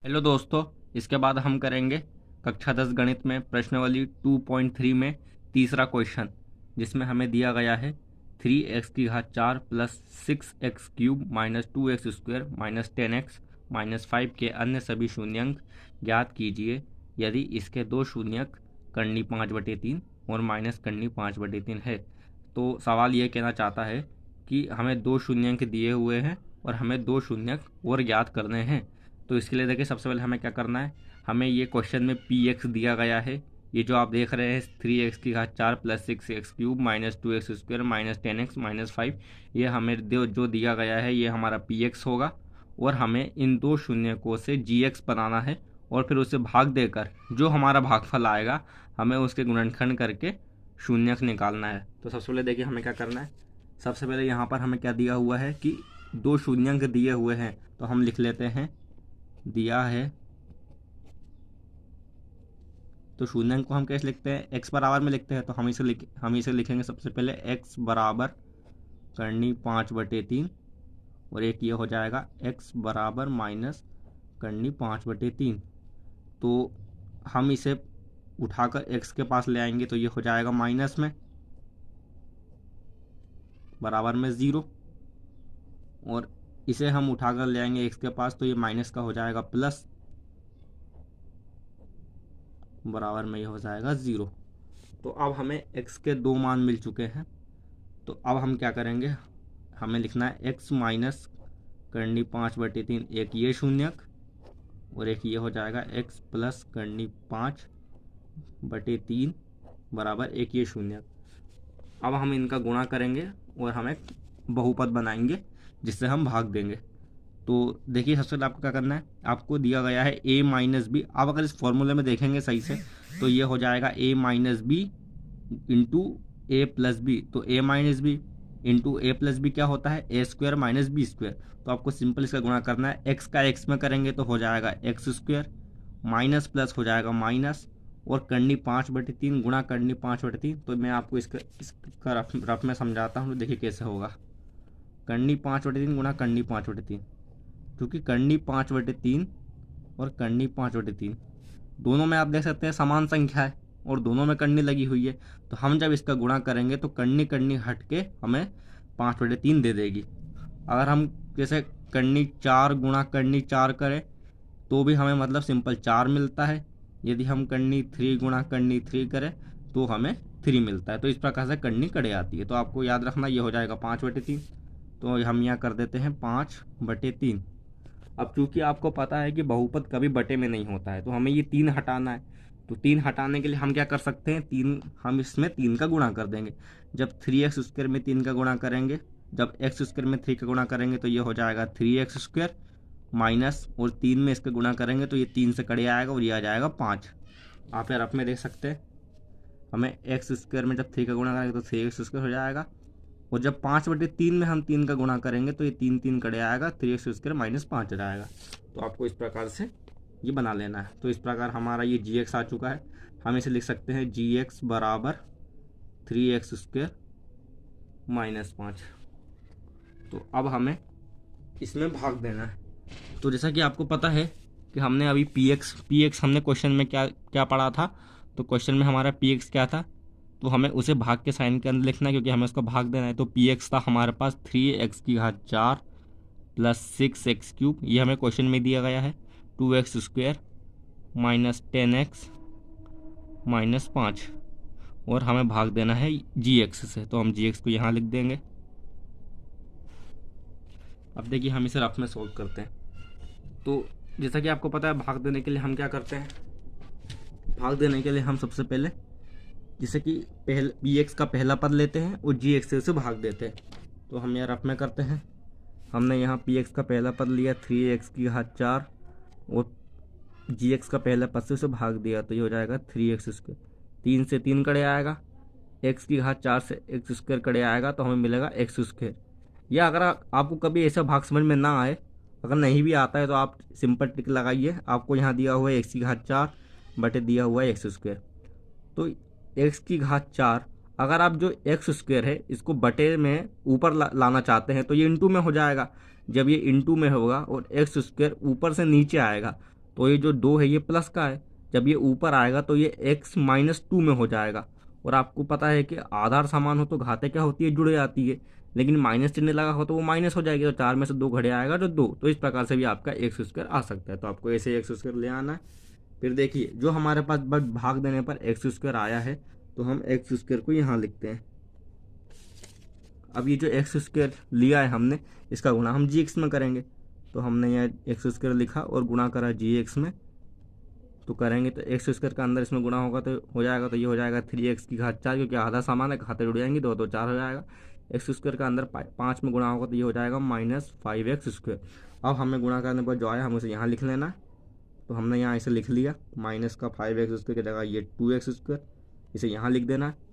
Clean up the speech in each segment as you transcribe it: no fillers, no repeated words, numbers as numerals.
Hello दोस्तों, इसके बाद हम करेंगे कक्षा 10 गणित में प्रश्नावली 2.3 में तीसरा क्वेश्चन, जिसमें हमें दिया गया है 3x की घात 4 plus 6x³ minus 2x² minus 10x minus 5 के अन्य सभी शून्यंक ज्ञात कीजिए यदि इसके दो शून्यंक करनी 5/3 और माइनस करनी 5/3 है। तो सवाल ये कहना चाहता है कि हमें दो शून्यंक दिए हुए हैं और हमें दो शून्यंक और ज्ञात करने हैं। तो इसके लिए देखिए, सबसे पहले हमें क्या करना है, हमें ये क्वेश्चन में पी एक्स दिया गया है। ये जो आप देख रहे हैं 3x की घात 4 plus 6x³ minus 2x² minus 10x minus 5, ये हमें जो दिया गया है ये हमारा पी एक्स होगा। और हमें इन दो शून्यकों से जी एक्स बनाना है और फिर उसे भाग देकर जो हमारा भागफल आएगा हमें उसके गुणनखंड करके शून्यक निकालना है। तो सबसे पहले देखिए हमें क्या करना है, सबसे पहले यहाँ पर हमें क्या दिया हुआ है कि दो शून्यंक दिए हुए हैं, तो हम लिख लेते हैं दिया है। तो शून्यंक को हम कैसे लिखते हैं, x बराबर में लिखते हैं। तो हम इसे लिखेंगे सबसे पहले x बराबर करनी 5/3 और एक ये हो जाएगा x बराबर माइनस करनी 5/3। तो हम इसे उठाकर x के पास ले आएंगे तो ये हो जाएगा माइनस में, बराबर में 0। और इसे हम उठाकर ले आएंगे x के पास तो ये माइनस का हो जाएगा प्लस, बराबर में ये हो जाएगा 0। तो अब हमें x के दो मान मिल चुके हैं। तो अब हम क्या करेंगे, हमें लिखना है x माइनस करनी 5/3, एक ये शून्यक और एक ये हो जाएगा x प्लस करनी 5/3 बराबर एक ये शून्यक। अब हम इनका गुणा करेंगे और हम एक बहुपद बनाएंगे जिससे हम भाग देंगे। तो देखिए सबसे पहले आपको क्या करना है, आपको दिया गया है a माइनस बी। आप अगर इस फॉर्मूले में देखेंगे सही से तो ये हो जाएगा a minus B into A plus B. तो a minus B into A plus B क्या होता है, A square minus B square. तो आपको सिंपल इसका गुणा करना है, x का x में करेंगे तो हो जाएगा x² माइनस प्लस हो जाएगा माइनस और करनी 5/3 गुणा करनी 5/3। तो मैं आपको इसका रफ में समझाता हूँ, देखिए कैसे होगा। करनी 5/3 गुणा करनी 5/3, क्योंकि करनी 5/3 और करनी 5/3 दोनों में आप देख सकते हैं समान संख्या है और दोनों में करनी लगी हुई है। तो हम जब इसका गुणा करेंगे तो करनी हट के हमें 5/3 दे देगी। अगर हम जैसे करनी 4 गुणा करनी 4 करें तो भी हमें मतलब सिंपल 4 मिलता है। यदि हम करनी 3 गुणा करनी 3 करें तो हमें 3 मिलता है। तो इस प्रकार से करनी कड़े आती है। तो आपको याद रखना ये हो जाएगा 5/3। तो हम यहाँ कर देते हैं 5/3। अब चूंकि आपको पता है कि बहुपद कभी बटे में नहीं होता है तो हमें ये 3 हटाना है। तो 3 हटाने के लिए हम क्या कर सकते हैं, 3 हम इसमें 3 का गुणा कर देंगे। जब 3x² में 3 का गुणा करेंगे, जब x² में 3 का गुणा करेंगे तो ये हो जाएगा 3x² माइनस और 3 में इसका गुणा करेंगे तो ये 3 से कड़े आएगा और ये आ जाएगा 5। आप यार अपने देख सकते हैं, हमें x² में जब 3 का गुणा करेंगे तो 3x² हो जाएगा और जब 5/3 में हम 3 का गुणा करेंगे तो ये 3 कड़े आएगा, 3x² माइनस 5 आ जाएगा। तो आपको इस प्रकार से ये बना लेना है। तो इस प्रकार हमारा ये जी एक्स आ चुका है। हम इसे लिख सकते हैं जी एक्स बराबर 3x² माइनस 5। तो अब हमें इसमें भाग देना है। तो जैसा कि आपको पता है कि हमने अभी पी एक्स हमने क्वेश्चन में क्या क्या पढ़ा था। तो क्वेश्चन में हमारा पी एक्स क्या था, तो हमें उसे भाग के साइन के अंदर लिखना है क्योंकि हमें उसको भाग देना है। तो पी एक्स था हमारे पास 3x की घात 4 प्लस 6x³ ये हमें क्वेश्चन में दिया गया है, 2x² माइनस 10x माइनस 5 और हमें भाग देना है जी एक्स से। तो हम जी एक्स को यहाँ लिख देंगे। अब देखिए हम इसे रफ में सोल्व करते हैं। तो जैसा कि आपको पता है भाग देने के लिए हम क्या करते हैं, भाग देने के लिए हम सबसे पहले जैसे कि पहले पी एक्स का पहला पद लेते हैं और जी एक्स से उसे भाग देते हैं। तो हम यहाँ रफ में करते हैं। हमने यहाँ पी एक्स का पहला पद लिया 3x की घात 4 और जी एक्स का पहला पद से उसे भाग दिया तो ये हो जाएगा 3x²। 3 से 3 कड़े आएगा, x की घात 4 से x² कड़े आएगा तो हमें मिलेगा x²। या अगर आपको कभी ऐसा भाग समझ में ना आए, अगर नहीं भी आता है तो आप सिंपल ट्रिक लगाइए। आपको यहाँ दिया हुआ है x की घात 4 बटे दिया हुआ है x²। तो x की घात 4 अगर आप जो x² है इसको बटे में ऊपर लाना चाहते हैं तो ये इंटू में हो जाएगा। जब ये इंटू में होगा और x² ऊपर से नीचे आएगा तो ये जो 2 है ये प्लस का है, जब ये ऊपर आएगा तो ये x-2 में हो जाएगा। और आपको पता है कि आधार समान हो तो घातें क्या होती है, जुड़ जाती है, लेकिन माइनस चिन्ह लगा हो तो वो माइनस हो जाएगी, तो 4 में से 2 घड़े आएगा तो 2। तो इस प्रकार से भी आपका एक्स स्क्वायर आ सकता है। तो आपको ऐसे एक्स स्क्वायर ले आना है। फिर देखिए जो हमारे पास बस भाग देने पर एक्स स्क्वायर आया है, तो हम एक्स स्क्वायर को यहाँ लिखते हैं। अब ये जो एक्स स्क्वायर लिया है हमने, इसका गुणा हम जी एक्स में करेंगे। तो हमने यहाँ एक्स स्क्वायर लिखा और गुणा करा जी एक्स में, तो करेंगे तो एक्स स्क्वायर का अंदर इसमें गुणा होगा तो हो जाएगा, तो ये हो जाएगा 3x की घात 4, क्योंकि आधा सामान है, खाते जुड़ जाएंगे, 2 2 4 हो जाएगा। एक्स स्क्वायर का अंदर 5 में गुणा होगा तो ये हो जाएगा -5x स्क्वायर। अब हमें गुणा करने पर जो आया हम उसे यहाँ लिख लेना। तो हमने यहाँ इसे लिख लिया, माइनस का 5x स्क्वायर की जगह ये 2x स्क्वायर, इसे यहाँ लिख देना है।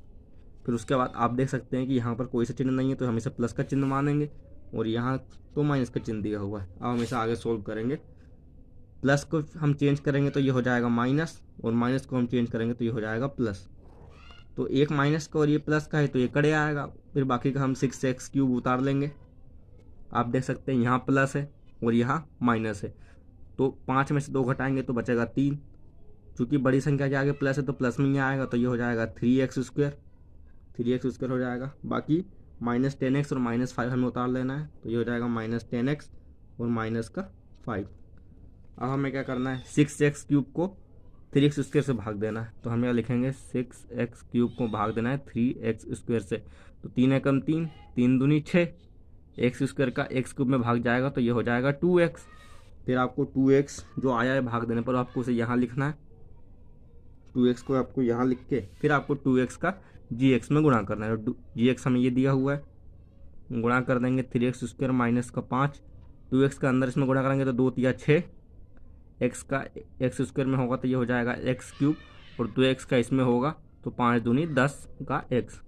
फिर उसके बाद आप देख सकते हैं कि यहाँ पर कोई सा चिन्ह नहीं है, तो हम इसे प्लस का चिन्ह मानेंगे, और यहाँ तो माइनस का चिन्ह दिया हुआ है। अब हम इसे आगे सोल्व करेंगे। प्लस को हम चेंज करेंगे तो ये हो जाएगा माइनस, और माइनस को हम चेंज करेंगे तो ये हो जाएगा प्लस। तो एक माइनस का और ये प्लस का है तो ये कड़े आएगा। फिर बाकी का हम 6x³ उतार लेंगे। आप देख सकते हैं यहाँ प्लस है और यहाँ माइनस है, तो 5 में से 2 घटाएंगे तो बचेगा 3। चूँकि बड़ी संख्या के आगे प्लस है तो प्लस में ही आएगा, तो ये हो जाएगा 3x स्क्वायर, 3x स्क्वायर हो जाएगा। बाकी -10x और -5 हमें उतार लेना है, तो ये हो जाएगा -10x और माइनस का 5। अब हमें क्या करना है, 6x³ को 3x स्क्वायर से भाग देना है। तो हम यहाँ लिखेंगे 6x³ को भाग देना है 3x स्क्वायर से। तो 3 एकम 3, 3 दूनी 6, एक्स स्क्वायर का x³ में भाग जाएगा तो ये हो जाएगा 2x। फिर आपको 2x जो आया है भाग देने पर आपको उसे यहाँ लिखना है। 2x को आपको यहाँ लिख के फिर आपको 2x का gx में गुणा करना है। gx हमें ये दिया हुआ है, गुणा कर देंगे 3x स्क्वायर माइनस का 5, 2x का अंदर इसमें गुणा करेंगे तो 2 तिया 6, x का x स्क्वायर में होगा तो ये हो जाएगा x³ और 2x का इसमें होगा तो 5 दूनी 10 का x।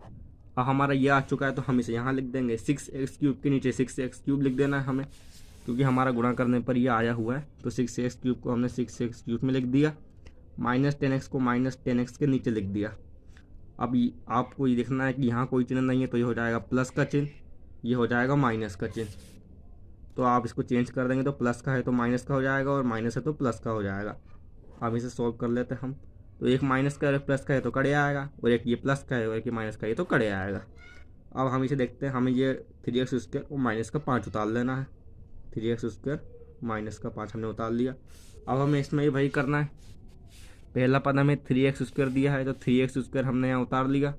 अब हमारा ये आ चुका है तो हम इसे यहाँ लिख देंगे। 6x³ के नीचे 6x³ लिख देना है हमें, क्योंकि हमारा गुणा करने पर ये आया हुआ है। तो 6x³ को हमने 6x³ में लिख दिया, -10x को -10x के नीचे लिख दिया। अब आपको ये देखना है कि यहाँ कोई चिन्ह नहीं है, तो ये हो जाएगा प्लस का चिन्ह, ये हो जाएगा माइनस का चिन्ह। तो आप इसको चेंज कर देंगे तो प्लस का है तो माइनस का हो जाएगा और माइनस है तो प्लस का हो जाएगा। अब इसे सॉल्व कर लेते हैं हम। तो एक माइनस का और एक प्लस का है तो कड़े आएगा, और एक ये प्लस का है और एक ये माइनस का है तो कड़े आएगा। अब हम इसे देखते हैं, हमें ये 3x स्क्वायर और माइनस का 5 उतार लेना है। 3x स्क्वायर माइनस का 5 हमने उतार लिया। अब हमें इसमें ये वही करना है, पहला पद हमें 3x स्क्वायर दिया है तो 3x स्क्वायर हमने यहाँ उतार लिया।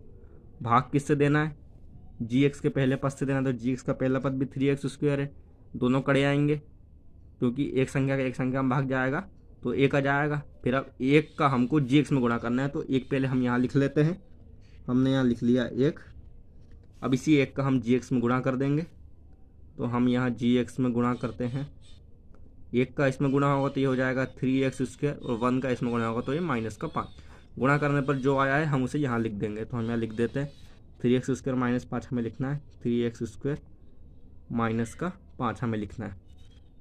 भाग किससे देना है, gx के पहले पद से देना, तो gx का पहला पद भी 3x स्क्वायर है, दोनों कड़े आएंगे, क्योंकि एक संख्या का एक संख्या में भाग जाएगा तो 1 आ जाएगा। फिर अब 1 का हमको gx में गुणा करना है, तो 1 पहले हम यहाँ लिख लेते हैं। हमने यहाँ लिख लिया 1। अब इसी 1 का हम gx में गुणा कर देंगे, तो हम यहाँ gx में गुणा करते हैं। 1 का इसमें गुणा होगा तो ये हो जाएगा 3x स्क्वायर, और 1 का इसमें गुणा होगा तो ये माइनस का 5। गुणा करने पर जो आया है हम उसे यहाँ लिख देंगे। तो हम यहाँ लिख देते हैं 3x स्क्वायर -5 हमें लिखना है, 3x स्क्वायर माइनस का 5 हमें लिखना है।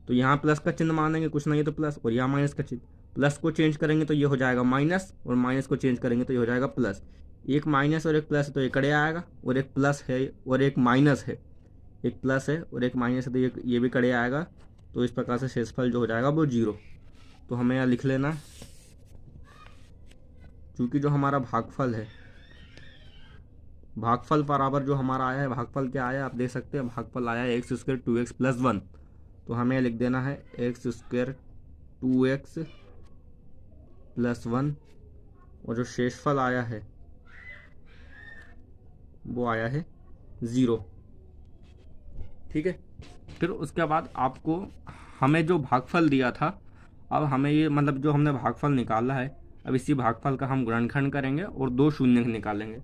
तो यहाँ प्लस का चिन्ह मानेंगे, कुछ नहीं है तो प्लस, और यहाँ माइनस का चिन्ह। प्लस को चेंज करेंगे तो ये हो जाएगा माइनस, और माइनस को चेंज करेंगे तो ये हो जाएगा प्लस। एक माइनस और एक प्लस है तो ये कड़े आएगा, और एक प्लस है और एक माइनस है, एक प्लस है और एक माइनस है तो ये भी कड़े आएगा। तो इस प्रकार से शेषफल जो हो जाएगा वो 0। तो हमें यहाँ लिख लेना, क्योंकि जो हमारा भागफल है, भागफल बराबर जो हमारा आया है, भागफल क्या आया है आप देख सकते हैं, भागफल आया है x² 2x + 1। तो हमें लिख देना है x² 2x + 1, और जो शेषफल आया है वो आया है 0। ठीक है। फिर उसके बाद आपको हमें जो भागफल दिया था, अब हमें ये मतलब जो हमने भागफल निकाला है, अब इसी भागफल का हम गुणनखंड करेंगे और 2 शून्य निकालेंगे।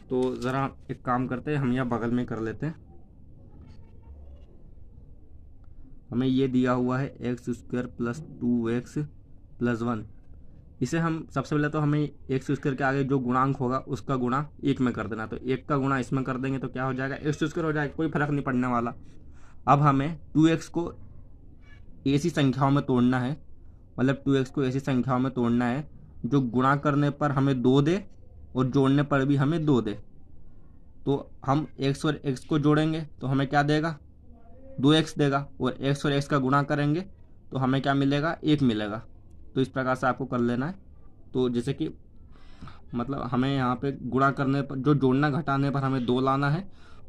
तो ज़रा एक काम करते हैं, हम यहाँ बगल में कर लेते हैं। हमें ये दिया हुआ है x² + 2x + 1। इसे हम सबसे पहले तो हमें x² के आगे जो गुणांक होगा उसका गुणा 1 में कर देना। तो 1 का गुणा इसमें कर देंगे तो क्या हो जाएगा, x² हो जाएगा, कोई फर्क नहीं पड़ने वाला। अब हमें 2x को ऐसी संख्याओं में तोड़ना है, मतलब 2x को ऐसी संख्याओं में तोड़ना है जो गुणा करने पर हमें 2 दे और जोड़ने पर भी हमें 2 दे। तो हम x और x को जोड़ेंगे तो हमें क्या देगा, 2x देगा, और x और x का गुणा करेंगे तो हमें क्या मिलेगा, 1 मिलेगा। तो इस प्रकार से आपको कर लेना है। तो जैसे कि मतलब हमें यहाँ पे गुणा करने पर, जो जोड़ना घटाने पर हमें 2 लाना है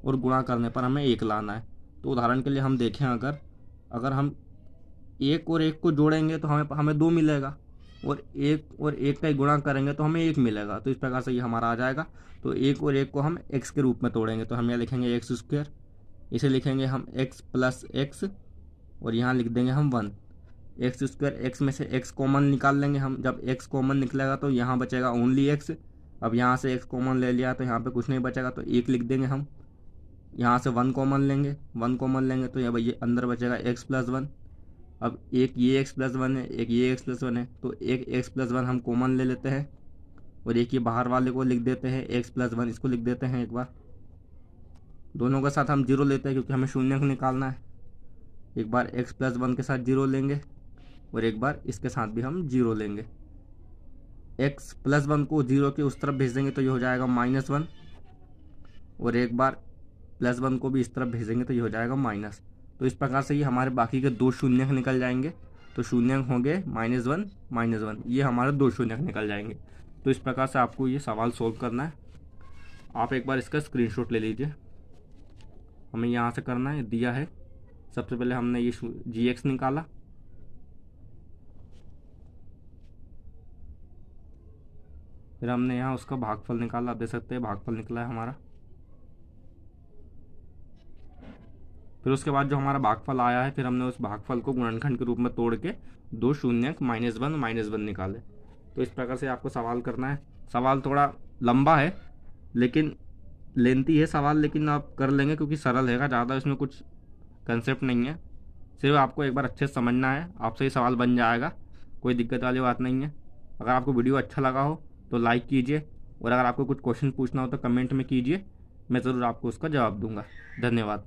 और गुणा करने पर हमें 1 लाना है। तो उदाहरण के लिए हम देखें, अगर अगर हम 1 और 1 को जोड़ेंगे तो हमें हमें 2 मिलेगा, और 1 और 1 का ही गुणा करेंगे तो हमें 1 मिलेगा। तो इस प्रकार से ये हमारा आ जाएगा। तो 1 और 1 को हम x के रूप में तोड़ेंगे, तो हम यहाँ लिखेंगे एक्स स्क्वायर, इसे लिखेंगे हम x प्लस एक्स, और यहाँ लिख देंगे हम 1। एक्स स्क्वायर, एक्स में से x कॉमन निकाल लेंगे हम। जब x कॉमन निकलेगा तो यहाँ बचेगा ओनली x। अब यहाँ से x कॉमन ले लिया तो यहाँ पे कुछ नहीं बचेगा, तो 1 लिख देंगे हम। यहाँ से 1 कॉमन लेंगे, 1 कॉमन लेंगे तो यहाँ ये अंदर बचेगा x प्लस 1। अब एक ये x प्लस 1 है, एक ये x प्लस 1 है, तो एक x प्लस 1 हम कॉमन ले लेते हैं, और एक ये बाहर वाले को लिख देते हैं x प्लस 1, इसको लिख देते हैं एक बार। दोनों के साथ हम 0 लेते हैं क्योंकि हमें शून्य को निकालना है। एक बार x प्लस 1 के साथ 0 लेंगे, और एक बार इसके साथ भी हम 0 लेंगे। x प्लस 1 को 0 के उस तरफ भेज देंगे तो ये हो जाएगा -1, और एक बार प्लस 1 को भी इस तरफ भेजेंगे तो ये हो जाएगा माइनस। तो इस प्रकार से ये हमारे बाकी के 2 शून्य निकल जाएंगे। तो शून्य होंगे -1 -1, ये हमारे 2 शून्य निकल जाएंगे। तो इस प्रकार से आपको ये सवाल सोल्व करना है। आप एक बार इसका स्क्रीनशॉट ले लीजिए। हमें यहाँ से करना है, दिया है सबसे पहले हमने ये gx निकाला, फिर हमने यहाँ उसका भागफल निकाला। आप देख सकते हैं भागफल निकला है हमारा। फिर उसके बाद जो हमारा भागफल आया है, फिर हमने उस भागफल को गुणनखंड के रूप में तोड़ के 2 शून्यक -1 निकाले। तो इस प्रकार से आपको सवाल करना है। सवाल थोड़ा लंबा है, लेकिन लेंथी है सवाल, लेकिन आप कर लेंगे क्योंकि सरल है, ज़्यादा इसमें कुछ कंसेप्ट नहीं है। सिर्फ आपको एक बार अच्छे से समझना है, आपसे ही सवाल बन जाएगा, कोई दिक्कत वाली बात नहीं है। अगर आपको वीडियो अच्छा लगा हो तो लाइक कीजिए, और अगर आपको कुछ क्वेश्चन पूछना हो तो कमेंट में कीजिए, मैं ज़रूर आपको उसका जवाब दूंगा। धन्यवाद।